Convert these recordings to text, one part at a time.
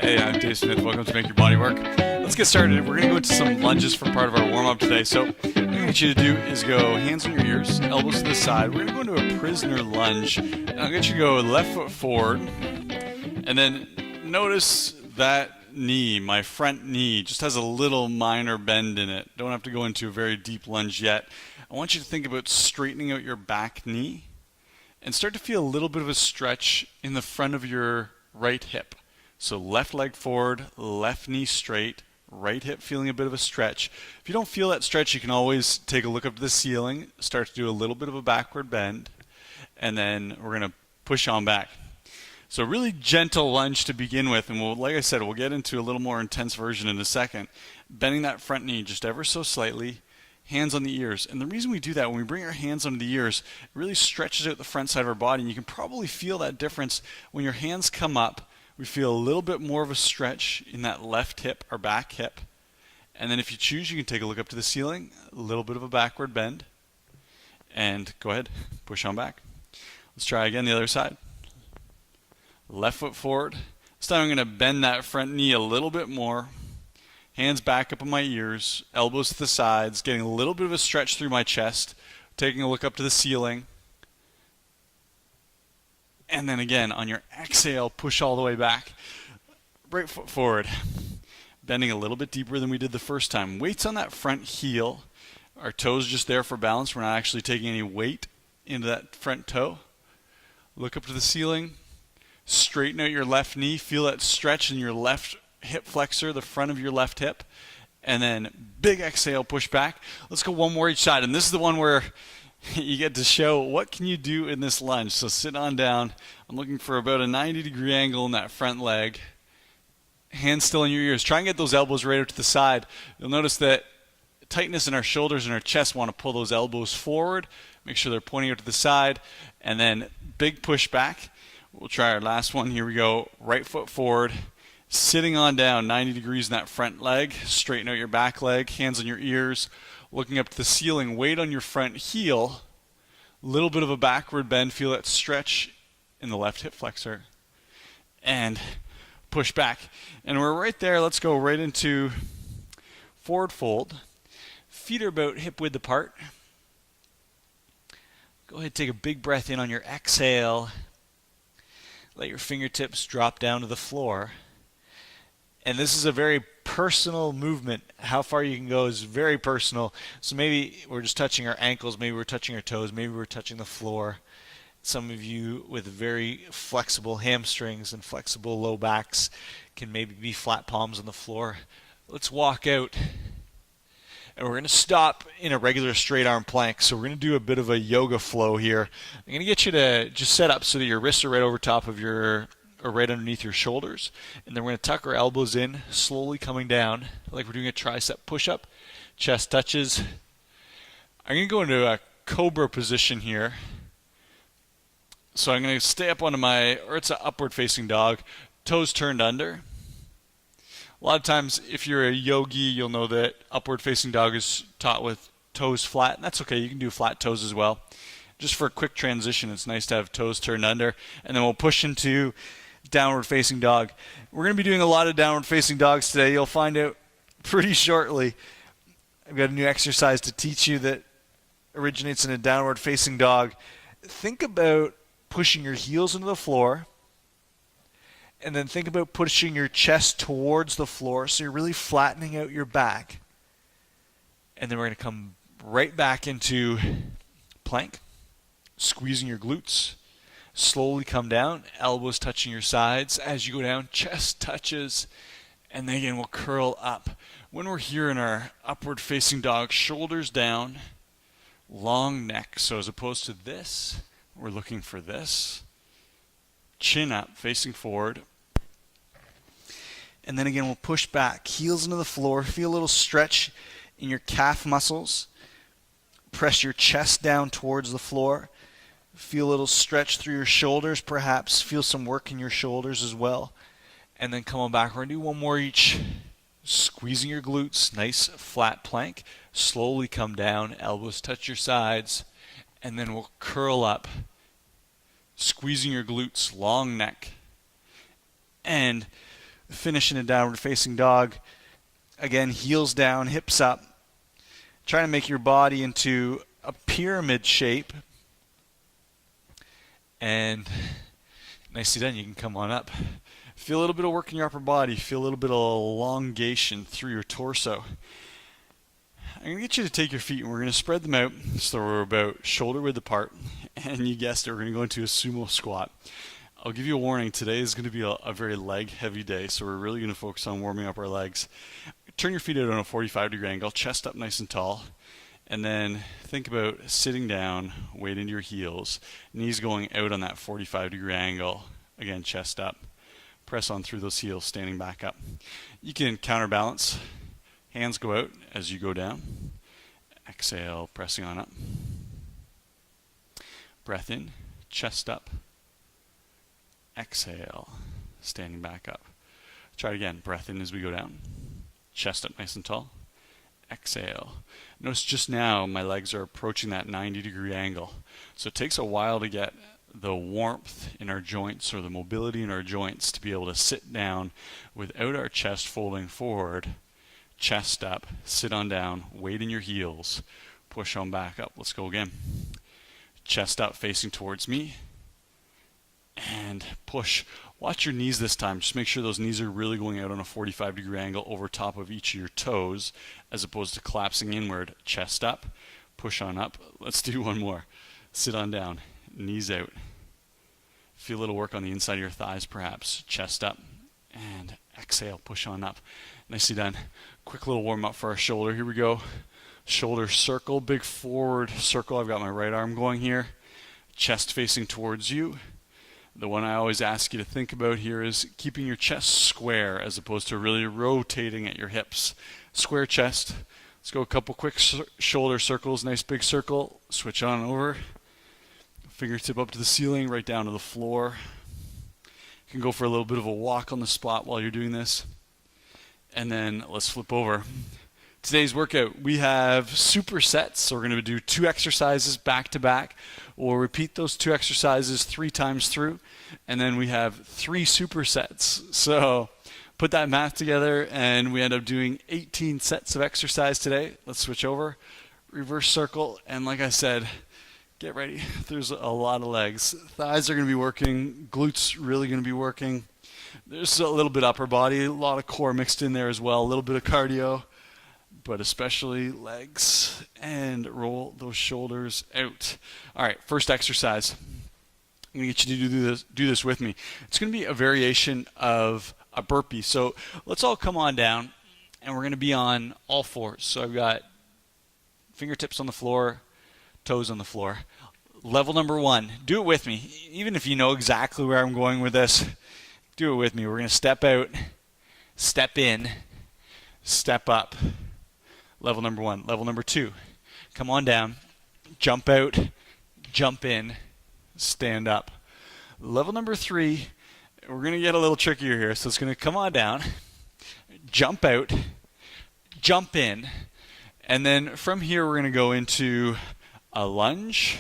Hey, I'm Dave Smith. Welcome to Make Your Body Work. Let's get started. We're going to go into some lunges for part of our warm-up today. So what I'm going to get you to do is go hands on your ears, elbows to the side. We're going to go into a prisoner lunge. And I'll get you to go left foot forward. And then notice that knee, my front knee, just has a little minor bend in it. Don't have to go into a very deep lunge yet. I want you to think about straightening out your back knee and start to feel a little bit of a stretch in the front of your right hip. So left leg forward, left knee straight, right hip feeling a bit of a stretch. If you don't feel that stretch, you can always take a look up to the ceiling, start to do a little bit of a backward bend, and then we're going to push on back. So a really gentle lunge to begin with, and like I said, we'll get into a little more intense version in a second. Bending that front knee just ever so slightly, hands on the ears. And the reason we do that, when we bring our hands under the ears, it really stretches out the front side of our body, and you can probably feel that difference when your hands come up. We feel a little bit more of a stretch in that left hip or back hip. And then if you choose, you can take a look up to the ceiling, a little bit of a backward bend, and go ahead, push on back. Let's try again the other side. Left foot forward. This time I'm going to bend that front knee a little bit more. Hands back up on my ears, elbows to the sides, getting a little bit of a stretch through my chest, taking a look up to the ceiling. And then again, on your exhale, push all the way back. Right foot forward. Bending a little bit deeper than we did the first time. Weight's on that front heel. Our toes just there for balance. We're not actually taking any weight into that front toe. Look up to the ceiling. Straighten out your left knee. Feel that stretch in your left hip flexor, the front of your left hip. And then big exhale, push back. Let's go one more each side. And this is the one where you get to show what can you do in this lunge. So sit on down. I'm looking for about a 90-degree angle in that front leg. Hands still in your ears. Try and get those elbows right out to the side. You'll notice that tightness in our shoulders and our chest. Want to pull those elbows forward. Make sure they're pointing out to the side. And then big push back. We'll try our last one. Here we go. Right foot forward. Sitting on down, 90 degrees in that front leg. Straighten out your back leg. Hands on your ears. Looking up to the ceiling, weight on your front heel, a little bit of a backward bend, feel that stretch in the left hip flexor, and push back. And we're right there. Let's go right into forward fold. Feet are about hip width apart. Go ahead, take a big breath in on your exhale. Let your fingertips drop down to the floor. And this is a very personal movement. How far you can go is very personal. So maybe we're just touching our ankles, maybe we're touching our toes, maybe we're touching the floor. Some of you with very flexible hamstrings and flexible low backs can maybe be flat palms on the floor. Let's walk out. And we're going to stop in a regular straight arm plank. So we're going to do a bit of a yoga flow here. I'm going to get you to just set up so that your wrists are right over top of your or right underneath your shoulders, and then we're going to tuck our elbows in, slowly coming down like we're doing a tricep push-up. Chest touches. I'm going to go into a cobra position here. So I'm going to stay up onto or it's an upward facing dog, toes turned under. A lot of times if you're a yogi, you'll know that upward facing dog is taught with toes flat, and that's okay, you can do flat toes as well. Just for a quick transition, it's nice to have toes turned under, and then we'll push into downward facing dog. We're going to be doing a lot of downward facing dogs today. You'll find out pretty shortly. I've got a new exercise to teach you that originates in a downward facing dog. Think about pushing your heels into the floor, and then think about pushing your chest towards the floor so you're really flattening out your back. And then we're going to come right back into plank, squeezing your glutes. Slowly come down, elbows touching your sides. As you go down, chest touches, and then again we'll curl up. When we're here in our upward facing dog, shoulders down, long neck. So as opposed to this, we're looking for this. Chin up, facing forward. And then again we'll push back, heels into the floor. Feel a little stretch in your calf muscles. Press your chest down towards the floor. Feel a little stretch through your shoulders, perhaps. Feel some work in your shoulders as well. And then come on back. We're going to do one more each. Squeezing your glutes. Nice flat plank. Slowly come down. Elbows touch your sides. And then we'll curl up. Squeezing your glutes. Long neck. And finish in a downward facing dog. Again, heels down, hips up. Trying to make your body into a pyramid shape. And nicely done, you can come on up. Feel a little bit of work in your upper body. Feel a little bit of elongation through your torso. I'm going to get you to take your feet and we're going to spread them out so we're about shoulder width apart. And you guessed it, we're going to go into a sumo squat. I'll give you a warning, today is going to be a very leg heavy day, so we're really going to focus on warming up our legs. Turn your feet out on a 45-degree angle, chest up nice and tall, and then think about sitting down, weight into your heels, knees going out on that 45-degree angle, again chest up. Press on through those heels, standing back up. You can counterbalance, hands go out as you go down. Exhale, pressing on up. Breath in, chest up. Exhale, standing back up. Try it again. Breath in as we go down. Chest up nice and tall. Exhale. Notice just now my legs are approaching that 90-degree angle. So it takes a while to get the warmth in our joints or the mobility in our joints to be able to sit down without our chest folding forward. Chest up, sit on down, weight in your heels, push on back up. Let's go again. Chest up facing towards me. And push. Watch your knees this time. Just make sure those knees are really going out on a 45-degree angle over top of each of your toes as opposed to collapsing inward. Chest up, push on up. Let's do one more. Sit on down, knees out. Feel a little work on the inside of your thighs perhaps. Chest up and exhale, push on up. Nicely done. Quick little warm up for our shoulder. Here we go. Shoulder circle, big forward circle. I've got my right arm going here. Chest facing towards you. The one I always ask you to think about here is keeping your chest square as opposed to really rotating at your hips. Square chest. Let's go a couple quick shoulder circles. Nice big circle. Switch on over. Fingertip up to the ceiling, right down to the floor. You can go for a little bit of a walk on the spot while you're doing this. And then let's flip over. Today's workout, we have supersets. So we're going to do 2 exercises back to back. We'll repeat those 2 exercises 3 times through. And then we have 3 supersets. So put that math together and we end up doing 18 sets of exercise today. Let's switch over. Reverse circle. And like I said, get ready. There's a lot of legs. Thighs are going to be working. Glutes really going to be working. There's a little bit upper body. A lot of core mixed in there as well. A little bit of cardio. But especially legs, and roll those shoulders out. All right, first exercise. I'm going to get you to do this with me. It's going to be a variation of a burpee. So let's all come on down, and we're going to be on all fours. So I've got fingertips on the floor, toes on the floor. Level number 1, do it with me. Even if you know exactly where I'm going with this, do it with me. We're going to step out, step in, step up. Level number 1. Level number 2, come on down, jump out, jump in, stand up. Level number 3, we're going to get a little trickier here. So it's going to come on down, jump out, jump in, and then from here we're going to go into a lunge,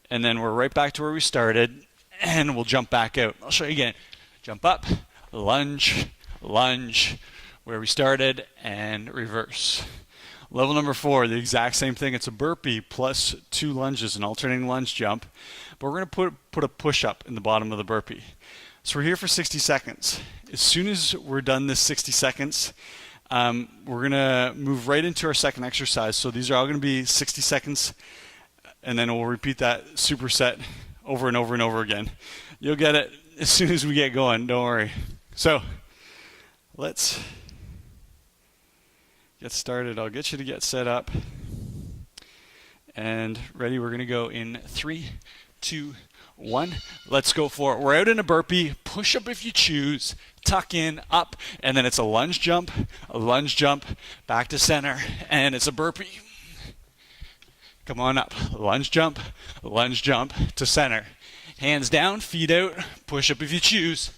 and then we're right back to where we started, and we'll jump back out. I'll show you again. Jump up, lunge, where we started, and reverse. Level number 4, the exact same thing. It's a burpee plus 2 lunges, an alternating lunge jump. But we're going to put a push-up in the bottom of the burpee. So we're here for 60 seconds. As soon as we're done this 60 seconds, we're going to move right into our second exercise. So these are all going to be 60 seconds, and then we'll repeat that superset over and over and over again. You'll get it as soon as we get going, don't worry. So let's get started. I'll get you to get set up and ready. We're going to go in 3, 2, 1. Let's go for it. We're out in a burpee. Push up if you choose. Tuck in, up, and then it's a lunge jump, back to center, and it's a burpee. Come on up. Lunge jump to center. Hands down, feet out, push up if you choose.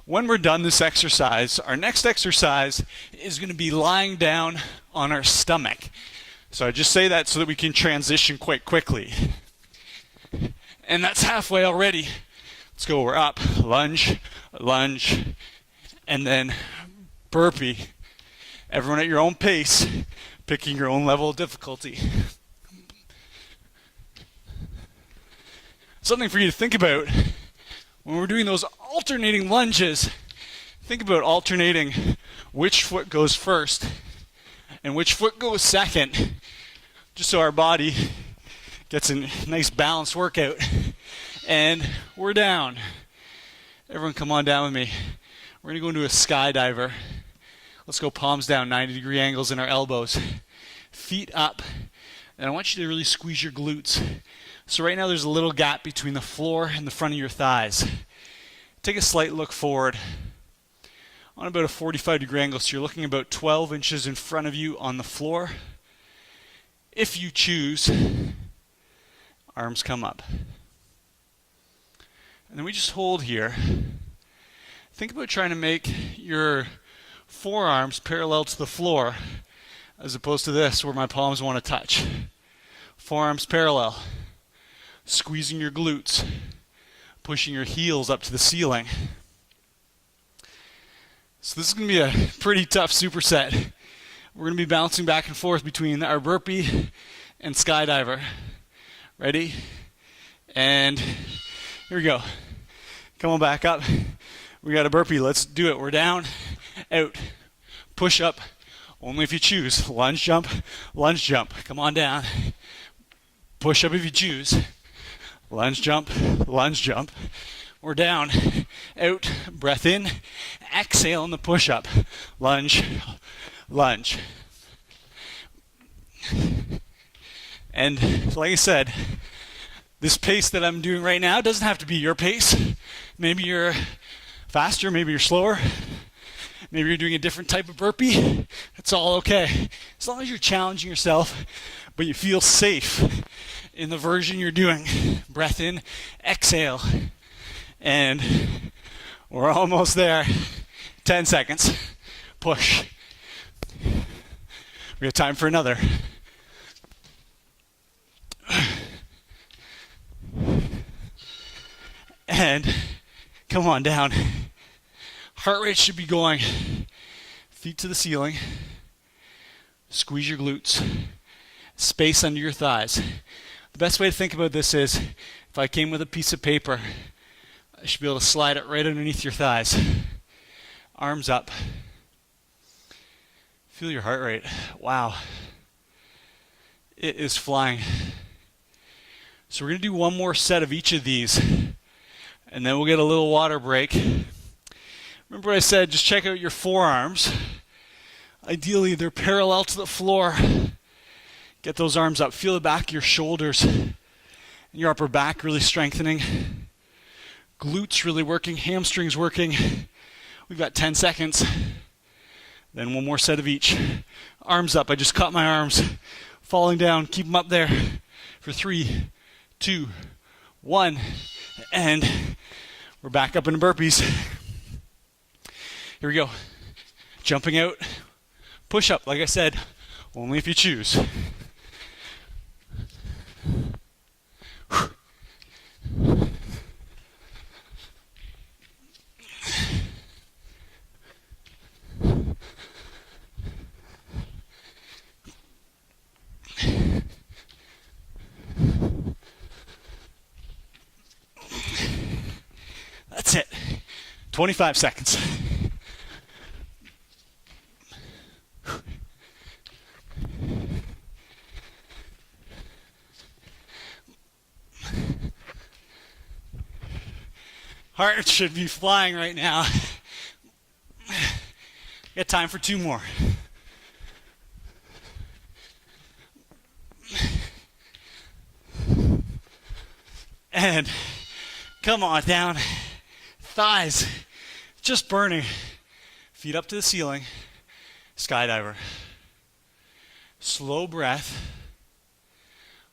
When we're done this exercise, our next exercise is going to be lying down on our stomach. So I just say that so that we can transition quite quickly. And that's halfway already. Let's go. We're up. Lunge, lunge, and then burpee. Everyone at your own pace, picking your own level of difficulty. Something for you to think about when we're doing those alternating lunges. Think about alternating which foot goes first and which foot goes second, just so our body gets a nice balanced workout. And we're down. Everyone come on down with me. We're going to go into a skydiver. Let's go palms down, 90-degree angles in our elbows. Feet up. And I want you to really squeeze your glutes. So right now there's a little gap between the floor and the front of your thighs. Take a slight look forward on about a 45-degree angle, so you're looking about 12 inches in front of you on the floor. If you choose, arms come up. And then we just hold here. Think about trying to make your forearms parallel to the floor, as opposed to this, where my palms want to touch. Forearms parallel. Squeezing your glutes. Pushing your heels up to the ceiling. So this is going to be a pretty tough superset. We're going to be bouncing back and forth between our burpee and skydiver. Ready? And here we go. Come on back up. We got a burpee. Let's do it. We're down, out, push up. Only if you choose. Lunge jump, lunge jump. Come on down. Push up if you choose. Lunge jump, lunge jump. We're down, out, breath in, exhale in the push-up. Lunge, lunge. And like I said, this pace that I'm doing right now doesn't have to be your pace. Maybe you're faster, maybe you're slower. Maybe you're doing a different type of burpee. It's all okay. As long as you're challenging yourself, but you feel safe in the version you're doing. Breath in, exhale. And we're almost there. 10 seconds. Push. We have time for another. And come on down. Heart rate should be going. Feet to the ceiling. Squeeze your glutes. Space under your thighs. The best way to think about this is, if I came with a piece of paper, I should be able to slide it right underneath your thighs. Arms up. Feel your heart rate. Wow. It is flying. So we're going to do one more set of each of these, and then we'll get a little water break. Remember what I said, just check out your forearms. Ideally, they're parallel to the floor. Get those arms up. Feel the back of your shoulders and your upper back really strengthening. Glutes really working, hamstrings working. We've got 10 seconds. Then one more set of each. Arms up. I just caught my arms falling down. Keep them up there for 3, 2, 1. And we're back up into burpees. Here we go. Jumping out. Push up, like I said, only if you choose. That's it. 25 seconds. Heart should be flying right now. Got time for 2 more. And come on down. Thighs just burning. Feet up to the ceiling. Skydiver. Slow breath.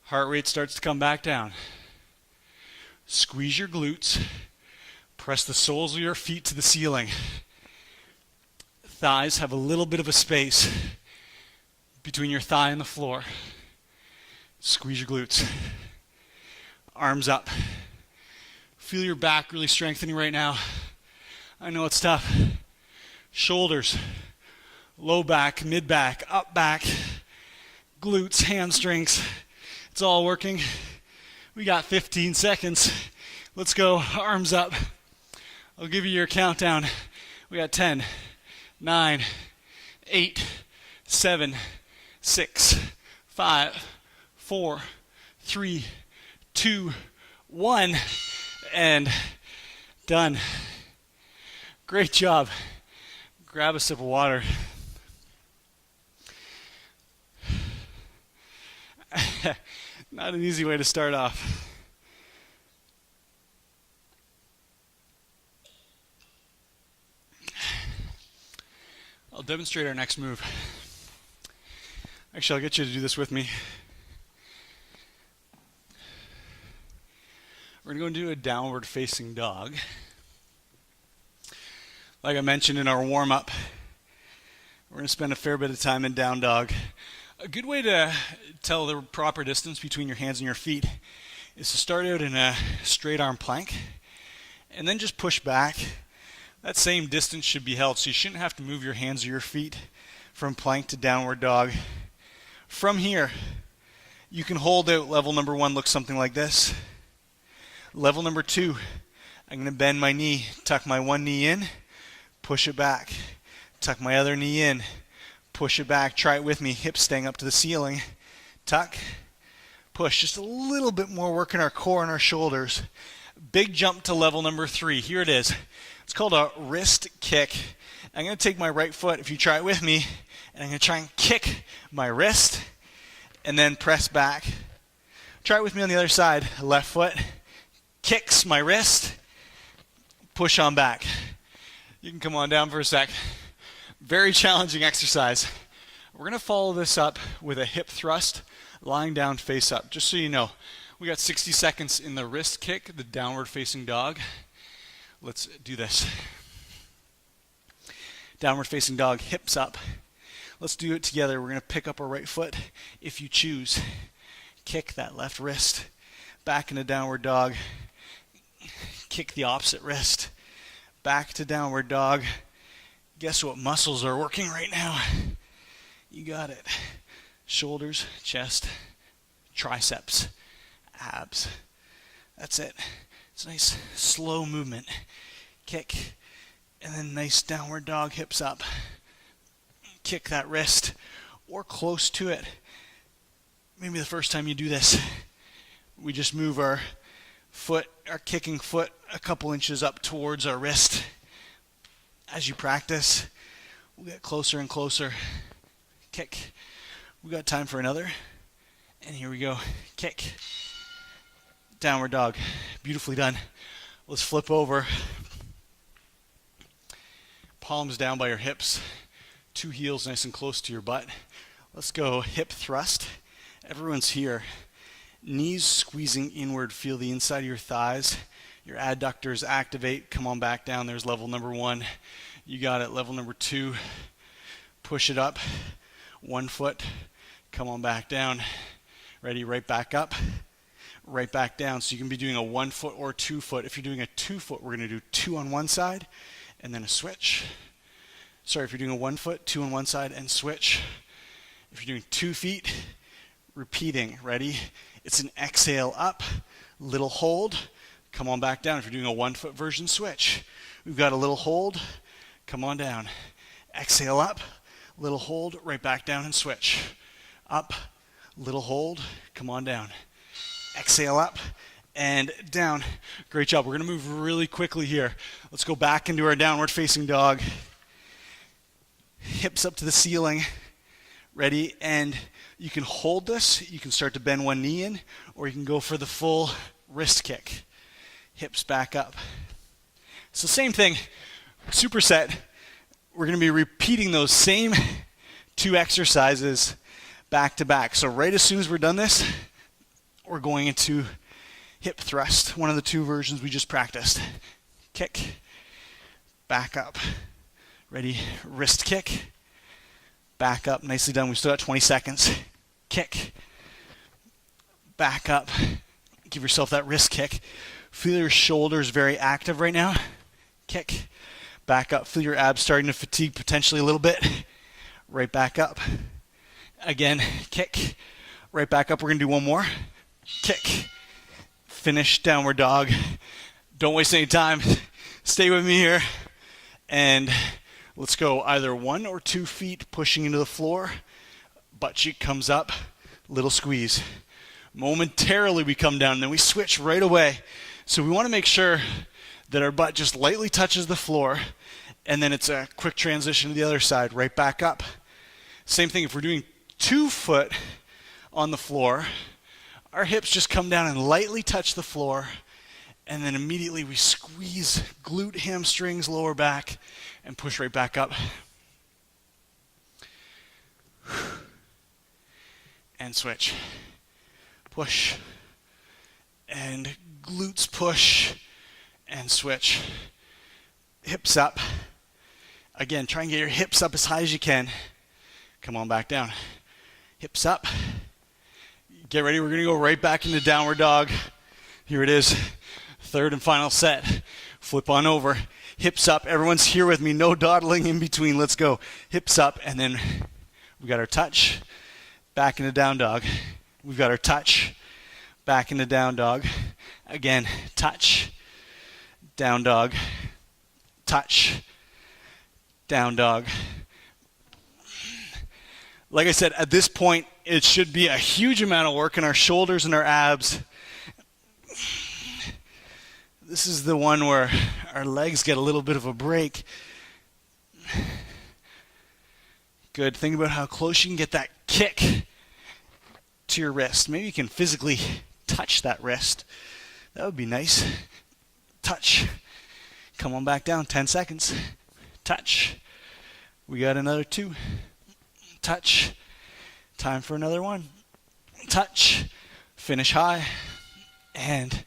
Heart rate starts to come back down. Squeeze your glutes. Press the soles of your feet to the ceiling. Thighs have a little bit of a space between your thigh and the floor. Squeeze your glutes. Arms up. Feel your back really strengthening right now. I know it's tough. Shoulders, low back, mid back, up back, glutes, hamstrings. It's all working. We got 15 seconds. Let's go. Arms up. I'll give you your countdown. We got 10, 9, 8, 7, 6, 5, 4, 3, 2, 1, and done. Great job. Grab a sip of water. Not an easy way to start off. I'll demonstrate our next move. Actually, I'll get you to do this with me. We're going to go into a downward facing dog. Like I mentioned in our warm-up, we're going to spend a fair bit of time in down dog. A good way to tell the proper distance between your hands and your feet is to start out in a straight arm plank and then just push back. That same distance should be held, so you shouldn't have to move your hands or your feet from plank to downward dog. From here, you can hold out. Level number 1 looks something like this. Level number 2, I'm going to bend my knee, tuck my one knee in, push it back, tuck my other knee in, push it back. Try it with me. Hips staying up to the ceiling. Tuck, push. Just a little bit more work in our core and our shoulders. Big jump to level number 3. Here it is. It's called a wrist kick. I'm going to take my right foot, if you try it with me, and I'm going to try and kick my wrist and then press back. Try it with me on the other side. Left foot kicks my wrist, push on back. You can come on down for a sec. Very challenging exercise. We're going to follow this up with a hip thrust, lying down face up. Just so you know, we got 60 seconds in the wrist kick, the downward facing dog. Let's do this. Downward facing dog, hips up. Let's do it together. We're going to pick up our right foot. If you choose, kick that left wrist. Back into downward dog. Kick the opposite wrist. Back to downward dog. Guess what muscles are working right now? You got it. Shoulders, chest, triceps, abs. That's it. It's a nice slow movement. Kick, and then nice downward dog, hips up. Kick that wrist, or close to it. Maybe the first time you do this, we just move our foot, our kicking foot, a couple inches up towards our wrist. As you practice, we'll get closer and closer. Kick. We got time for another. And here we go. Kick. Downward dog. Beautifully done. Let's flip over. Palms down by your hips. 2 heels nice and close to your butt. Let's go hip thrust. Everyone's here. Knees squeezing inward. Feel the inside of your thighs. Your adductors activate. Come on back down. There's level number 1. You got it. Level number 2. Push it up. 1 foot. Come on back down. Ready? Right back up. Right back down. So you can be doing a 1 foot or 2 foot. If you're doing a 2 foot, we're going to do 2 on one side and then a switch. Sorry, if you're doing a 1 foot, 2 on one side and switch. If you're doing 2 feet, repeating. Ready? It's an exhale up, little hold. Come on back down. If you're doing a 1 foot version, switch. We've got a little hold. Come on down. Exhale up, little hold, right back down and switch. Up, little hold, come on down. Exhale up and down. Great job. We're going to move really quickly here. Let's go back into our downward facing dog. Hips up to the ceiling. Ready? And you can hold this. You can start to bend one knee in, or you can go for the full wrist kick. Hips back up. It's the same thing. Superset. We're going to be repeating those same 2 exercises back to back. So right as soon as we're done this, we're going into hip thrust, one of the 2 versions we just practiced. Kick, back up. Ready? Wrist kick, back up. Nicely done. We still got 20 seconds. Kick, back up. Give yourself that wrist kick. Feel your shoulders very active right now. Kick. Back up. Feel your abs starting to fatigue potentially a little bit. Right back up. Again, kick. Right back up. We're going to do one more. Kick. Finish downward dog. Don't waste any time. Stay with me here. And let's go either 1 or 2 feet pushing into the floor. Butt cheek comes up. Little squeeze. Momentarily we come down, and then we switch right away. So we want to make sure that our butt just lightly touches the floor, and then it's a quick transition to the other side, right back up. Same thing if we're doing 2 foot on the floor, our hips just come down and lightly touch the floor, and then immediately we squeeze glute, hamstrings, lower back, and push right back up. And switch. Push. And glutes push. And switch. Hips up. Again, try and get your hips up as high as you can. Come on back down. Hips up. Get ready. We're going to go right back into downward dog. Here it is. Third and final set. Flip on over. Hips up. Everyone's here with me. No dawdling in between. Let's go. Hips up. And then we got our touch. Back into down dog. We've got our touch. Back into down dog. Again, touch. Down dog. Touch. Down dog. Like I said, at this point, it should be a huge amount of work in our shoulders and our abs. This is the one where our legs get a little bit of a break. Good. Think about how close you can get that kick to your wrist. Maybe you can physically touch that wrist. That would be nice. Touch. Come on back down. 10 seconds. Touch. We got another 2. Touch. Time for another 1. Touch. Finish high. And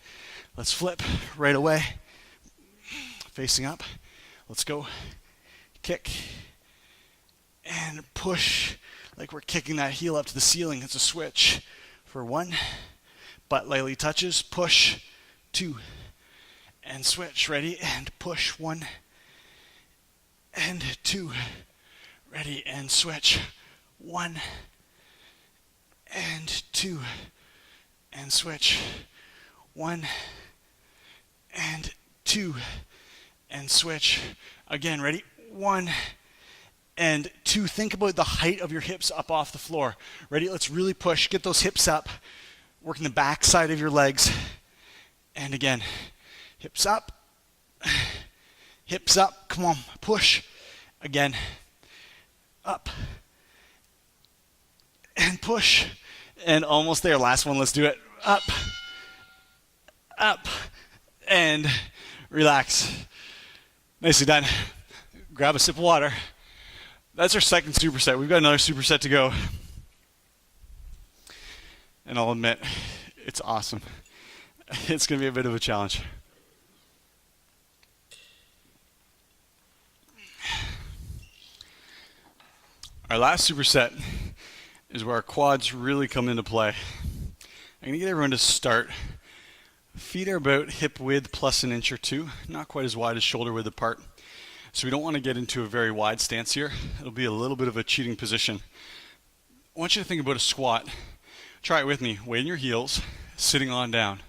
let's flip right away. Facing up. Let's go. Kick. And push like we're kicking that heel up to the ceiling. It's a switch for 1. Butt lightly touches. Push. 2. And switch. Ready? And push. 1. And 2. Ready? And switch. 1. And 2. And switch. 1. And 2. And switch. Again, ready? 1. And 2, think about the height of your hips up off the floor. Ready? Let's really push. Get those hips up. Working the back side of your legs. And again, hips up. Hips up. Come on, push. Again, up. And push. And almost there. Last one, let's do it. Up. Up. And relax. Nicely done. Grab a sip of water. That's our second superset. We've got another superset to go. And I'll admit, it's awesome. It's going to be a bit of a challenge. Our last superset is where our quads really come into play. I'm going to get everyone to start. Feet are about hip width plus an inch or 2, not quite as wide as shoulder width apart. So we don't want to get into a very wide stance here. It'll be a little bit of a cheating position. I want you to think about a squat. Try it with me. Weight in your heels, sitting on down.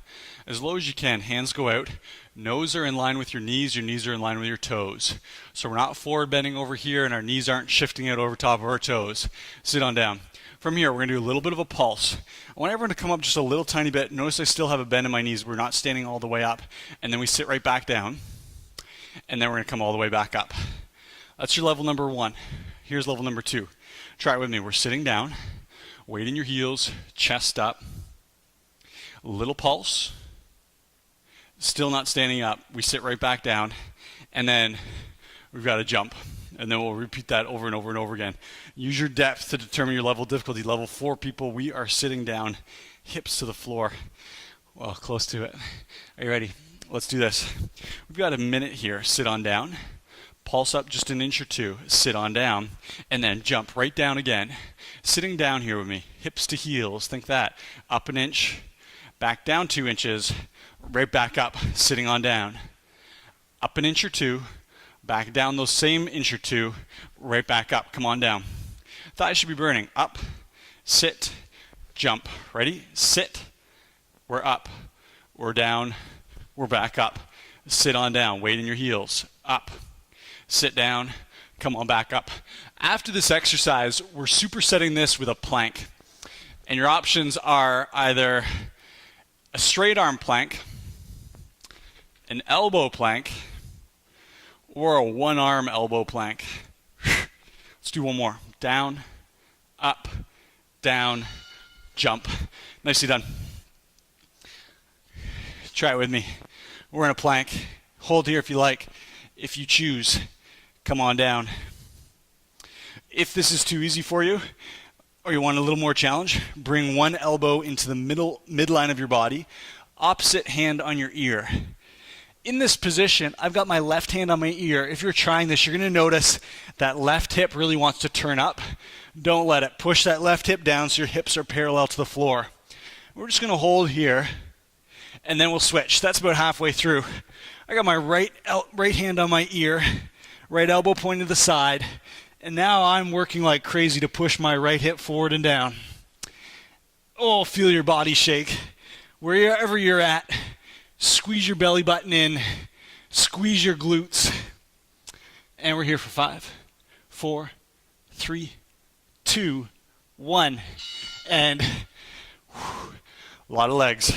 As low as you can, hands go out. Nose are in line with your knees are in line with your toes. So we're not forward bending over here and our knees aren't shifting out over top of our toes. Sit on down. From here, we're going to do a little bit of a pulse. I want everyone to come up just a little tiny bit. Notice I still have a bend in my knees. We're not standing all the way up. And then we sit right back down. And then we're going to come all the way back up. That's your level number 1. Here's level number 2. Try it with me. We're sitting down. Weight in your heels. Chest up. Little pulse. Still not standing up. We sit right back down. And then we've got to jump. And then we'll repeat that over and over and over again. Use your depth to determine your level of difficulty. Level 4 people, we are sitting down, hips to the floor. Well, close to it. Are you ready? Let's do this. We've got a minute here. Sit on down. Pulse up just an inch or 2. Sit on down. And then jump right down again. Sitting down here with me. Hips to heels. Think that. Up an inch. Back down 2 inches. right back up, sitting on down. Up an inch or two, back down those same inch or two, right back up. Come on down. Thighs should be burning. Up, sit, jump. Ready? Sit. We're up. We're down. We're back up. Sit on down. Weight in your heels. Up. Sit down. Come on back up. After this exercise, we're supersetting this with a plank. And your options are either a straight arm plank, an elbow plank, or a one arm elbow plank. Let's do one more. Down, up, down, jump. Nicely done. Try it with me. We're in a plank. Hold here if you like. If you choose, come on down. If this is too easy for you, or you want a little more challenge, bring one elbow into the midline of your body, opposite hand on your ear. In this position, I've got my left hand on my ear. If you're trying this, you're going to notice that left hip really wants to turn up. Don't let it. Push that left hip down so your hips are parallel to the floor. We're just going to hold here, and then we'll switch. That's about halfway through. I got my right hand on my ear, right elbow pointed to the side, and now I'm working like crazy to push my right hip forward and down. Oh, feel your body shake. Wherever you're at, squeeze your belly button in, squeeze your glutes. And we're here for 5, 4, 3, 2, 1. And whew, a lot of legs.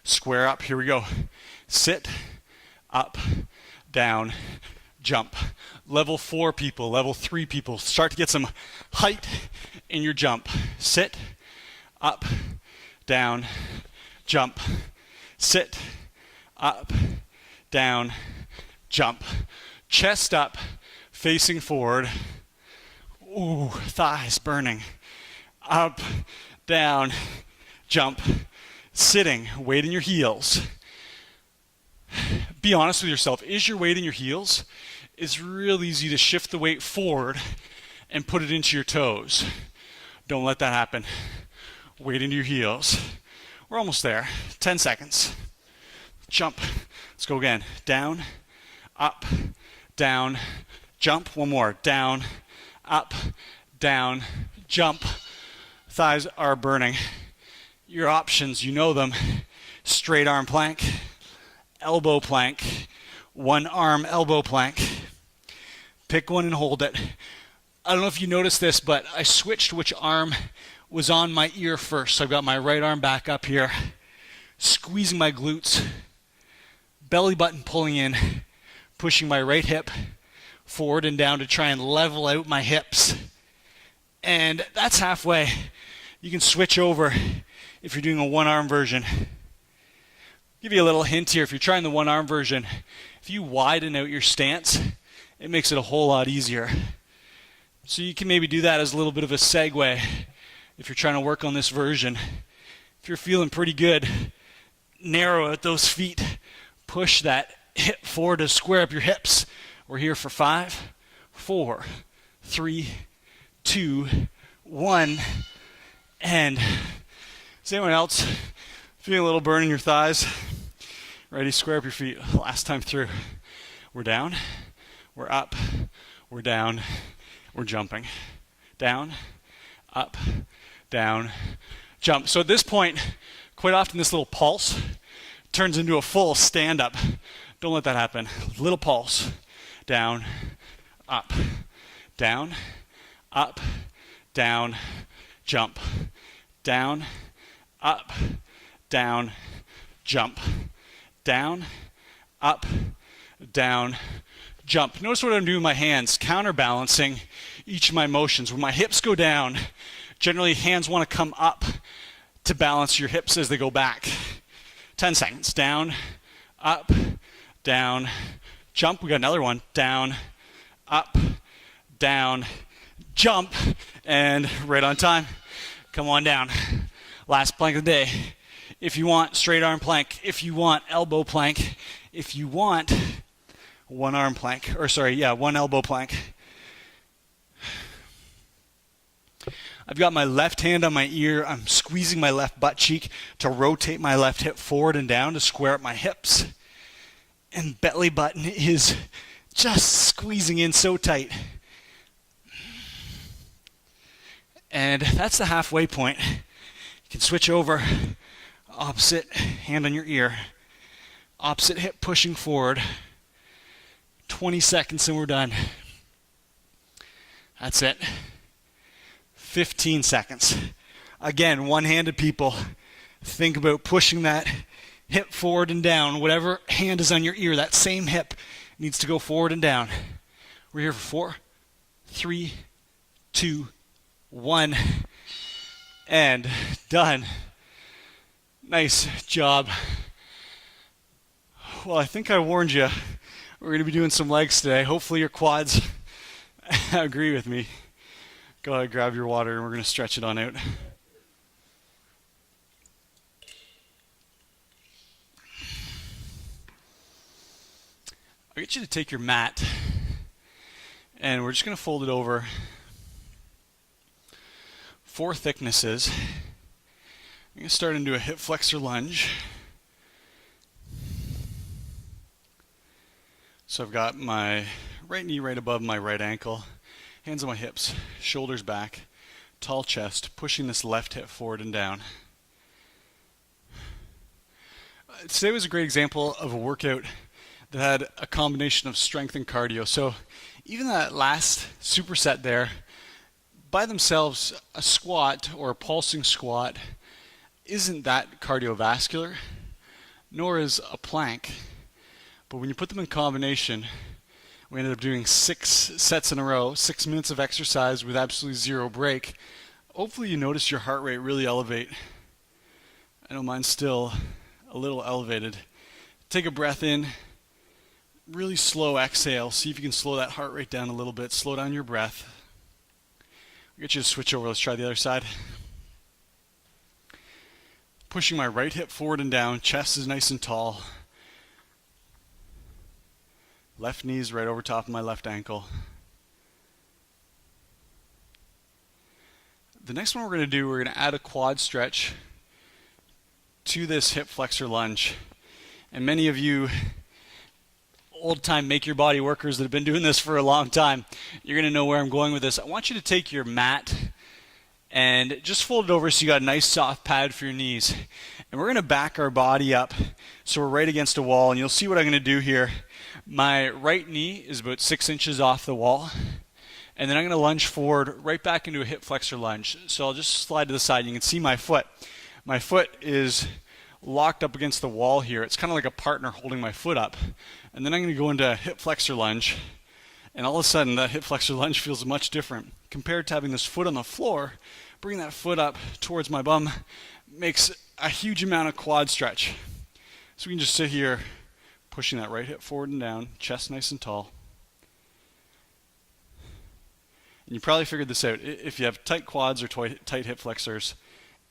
Square up, here we go. Sit, up, down, jump. Level 4 people, level 3 people, start to get some height in your jump. Sit, up, down, jump. Sit, up, down, jump. Chest up, facing forward. Ooh, thighs burning. Up, down, jump. Sitting, weight in your heels. Be honest with yourself. Is your weight in your heels? It's real easy to shift the weight forward and put it into your toes. Don't let that happen. Weight into your heels. We're almost there. 10 seconds. Jump. Let's go again. Down, up, down, jump. One more. Down, up, down, jump. Thighs are burning. Your options, you know them. Straight arm plank, elbow plank, one arm elbow plank. Pick one and hold it. I don't know if you noticed this, but I switched which arm was on my ear first. So I've got my right arm back up here, squeezing my glutes, belly button pulling in, pushing my right hip forward and down to try and level out my hips. And that's halfway. You can switch over if you're doing a one-arm version. Give you a little hint here. If you're trying the one-arm version, if you widen out your stance, it makes it a whole lot easier. So you can maybe do that as a little bit of a segue if you're trying to work on this version. If you're feeling pretty good, narrow out those feet. Push that hip forward to square up your hips. We're here for 5, 4, 3, 2, 1. And is anyone else feeling a little burn in your thighs? Ready? Square up your feet. Last time through. We're down. We're up. We're down. We're jumping. Down. Up. Down. Jump. So at this point, quite often this little pulse turns into a full stand-up. Don't let that happen. Little pulse. Down. Up. Down. Up. Down. Jump. Down. Up. Down. Jump. Down. Up. Down. Jump. Notice what I'm doing with my hands, counterbalancing each of my motions. When my hips go down, generally hands want to come up to balance your hips as they go back. 10 seconds. Down, up, down, jump. We got another one. Down, up, down, jump, and right on time. Come on down. Last plank of the day. If you want straight arm plank, if you want elbow plank, if you want one elbow plank. I've got my left hand on my ear. I'm squeezing my left butt cheek to rotate my left hip forward and down to square up my hips. And belly button is just squeezing in so tight. And that's the halfway point. You can switch over, opposite hand on your ear, opposite hip pushing forward. 20 seconds and we're done. That's it. 15 seconds. Again, one-handed people, think about pushing that hip forward and down. Whatever hand is on your ear, that same hip needs to go forward and down. We're here for 4, 3, 2, 1, and done. Nice job. Well, I think I warned you. We're going to be doing some legs today. Hopefully your quads agree with me. Go ahead, grab your water, and we're going to stretch it on out. I'll get you to take your mat, and we're just going to fold it over 4 thicknesses. I'm going to start into a hip flexor lunge. So I've got my right knee right above my right ankle, hands on my hips, shoulders back, tall chest, pushing this left hip forward and down. Today was a great example of a workout that had a combination of strength and cardio. So even that last superset there, by themselves, a squat or a pulsing squat isn't that cardiovascular, nor is a plank. But when you put them in combination, we ended up doing 6 sets in a row, 6 minutes of exercise with absolutely 0 break. Hopefully you notice your heart rate really elevate. I know mine's still a little elevated. Take a breath in, really slow exhale. See if you can slow that heart rate down a little bit. Slow down your breath. I'll get you to switch over. Let's try the other side. Pushing my right hip forward and down. Chest is nice and tall. Left knee is right over top of my left ankle. The next one we're going to do, we're going to add a quad stretch to this hip flexor lunge. And many of you old-time make-your-body workers that have been doing this for a long time, you're going to know where I'm going with this. I want you to take your mat and just fold it over so you got a nice soft pad for your knees. And we're going to back our body up so we're right against a wall. And you'll see what I'm going to do here. My right knee is about 6 inches off the wall. And then I'm going to lunge forward right back into a hip flexor lunge. So I'll just slide to the side. You can see my foot. My foot is locked up against the wall here. It's kind of like a partner holding my foot up. And then I'm going to go into a hip flexor lunge. And all of a sudden, that hip flexor lunge feels much different. Compared to having this foot on the floor, bring that foot up towards my bum makes a huge amount of quad stretch. So we can just sit here, pushing that right hip forward and down, chest nice and tall. And you probably figured this out. If you have tight quads or tight hip flexors,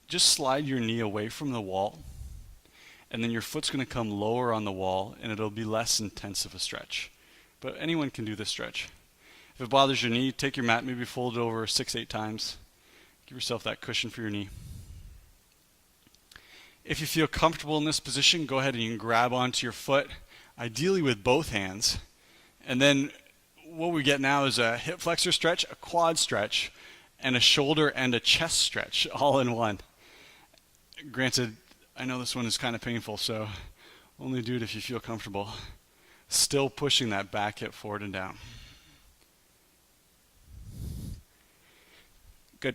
just slide your knee away from the wall, and then your foot's going to come lower on the wall, and it'll be less intense of a stretch. But anyone can do this stretch. If it bothers your knee, take your mat, maybe fold it over 6-8 times. Give yourself that cushion for your knee. If you feel comfortable in this position, go ahead and you can grab onto your foot, ideally with both hands. And then what we get now is a hip flexor stretch, a quad stretch, and a shoulder and a chest stretch all in one. Granted, I know this one is kind of painful, so only do it if you feel comfortable. Still pushing that back hip forward and down. Good.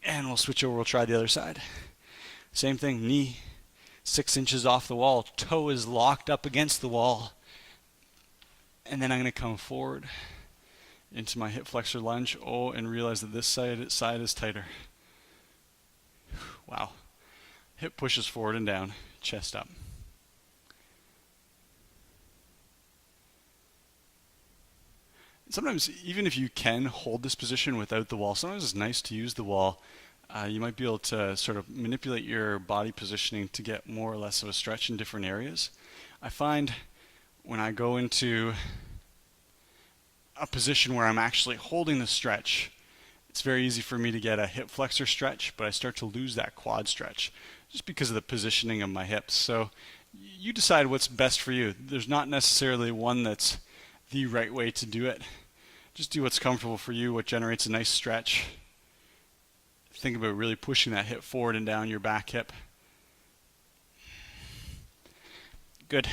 And we'll switch over, we'll try the other side. Same thing, knee 6 inches off the wall, toe is locked up against the wall. And then I'm going to come forward into my hip flexor lunge. Oh, and realize that this side is tighter. Wow. Hip pushes forward and down, chest up. Sometimes, even if you can hold this position without the wall, sometimes it's nice to use the wall. You might be able to sort of manipulate your body positioning to get more or less of a stretch in different areas. I find when I go into a position where I'm actually holding the stretch, it's very easy for me to get a hip flexor stretch, but I start to lose that quad stretch just because of the positioning of my hips. So you decide what's best for you. There's not necessarily one that's the right way to do it. Just do what's comfortable for you, what generates a nice stretch. Think about really pushing that hip forward and down your back hip. Good.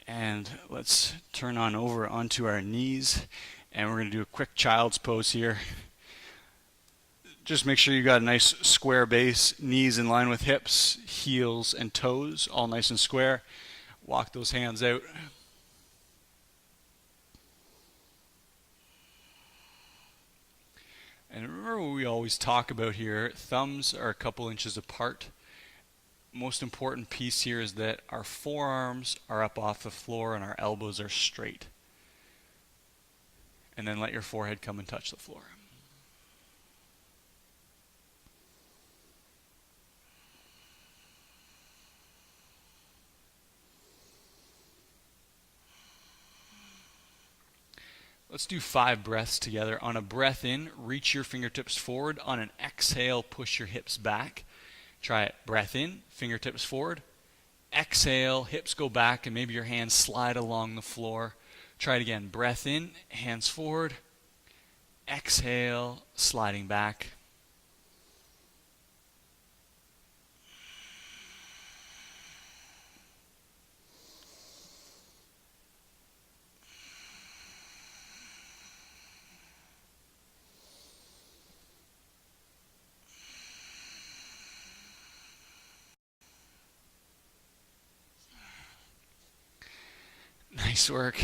And let's turn on over onto our knees, and we're going to do a quick child's pose here. Just make sure you got a nice square base, knees in line with hips, heels and toes, all nice and square. Walk those hands out. And remember what we always talk about here, thumbs are a couple inches apart. Most important piece here is that our forearms are up off the floor and our elbows are straight. And then let your forehead come and touch the floor. Let's do 5 breaths together. On a breath in, reach your fingertips forward. On an exhale, push your hips back. Try it. Breath in, fingertips forward. Exhale, hips go back, and maybe your hands slide along the floor. Try it again. Breath in, hands forward. Exhale, sliding back. Nice work.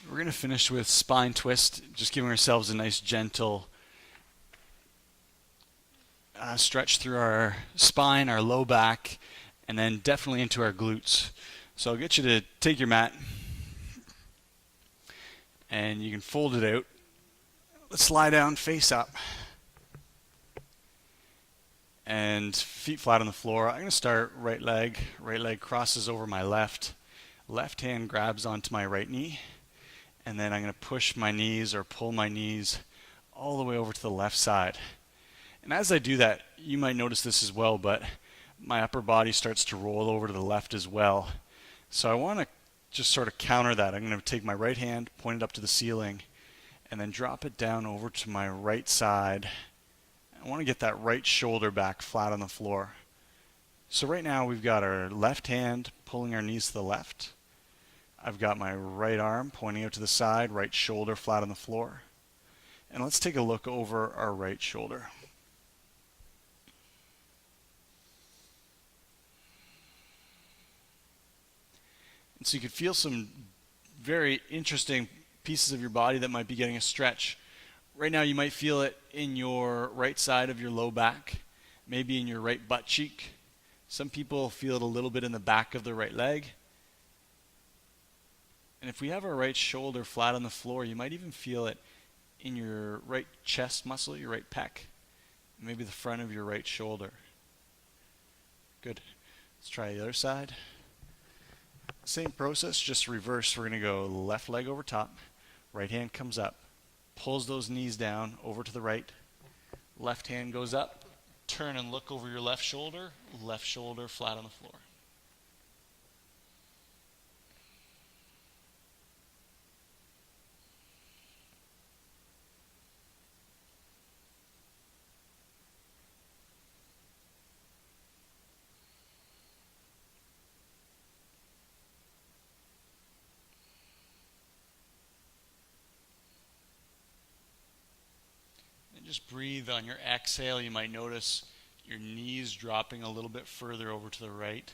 We're going to finish with spine twist, just giving ourselves a nice gentle stretch through our spine, our low back, and then definitely into our glutes. So I'll get you to take your mat, and you can fold it out. Let's lie down, face up, and feet flat on the floor. I'm going to start right leg crosses over my left. Left hand grabs onto my right knee, and then I'm going to push my knees or pull my knees all the way over to the left side. And as I do that, you might notice this as well, but my upper body starts to roll over to the left as well. So I want to just sort of counter that. I'm going to take my right hand, point it up to the ceiling, and then drop it down over to my right side. I want to get that right shoulder back flat on the floor. So right now we've got our left hand pulling our knees to the left. I've got my right arm pointing out to the side, right shoulder flat on the floor. And let's take a look over our right shoulder. And so you could feel some very interesting pieces of your body that might be getting a stretch. Right now you might feel it in your right side of your low back, maybe in your right butt cheek. Some people feel it a little bit in the back of the right leg. And if we have our right shoulder flat on the floor, you might even feel it in your right chest muscle, your right pec, maybe the front of your right shoulder. Good. Let's try the other side. Same process, just reverse. We're going to go left leg over top, right hand comes up, pulls those knees down over to the right, left hand goes up. Turn and look over your left shoulder flat on the floor. Just breathe on your exhale. You might notice your knees dropping a little bit further over to the right.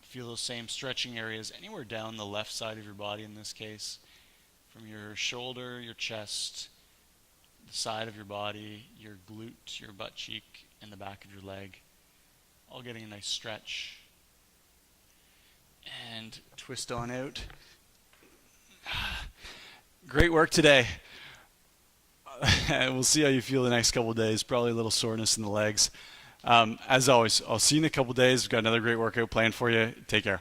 Feel those same stretching areas anywhere down the left side of your body in this case. From your shoulder, your chest, the side of your body, your glute, your butt cheek, and the back of your leg. All getting a nice stretch. And twist on out. Great work today. We'll see how you feel the next couple of days. Probably a little soreness in the legs. As always, I'll see you in a couple of days. We've got another great workout planned for you. Take care.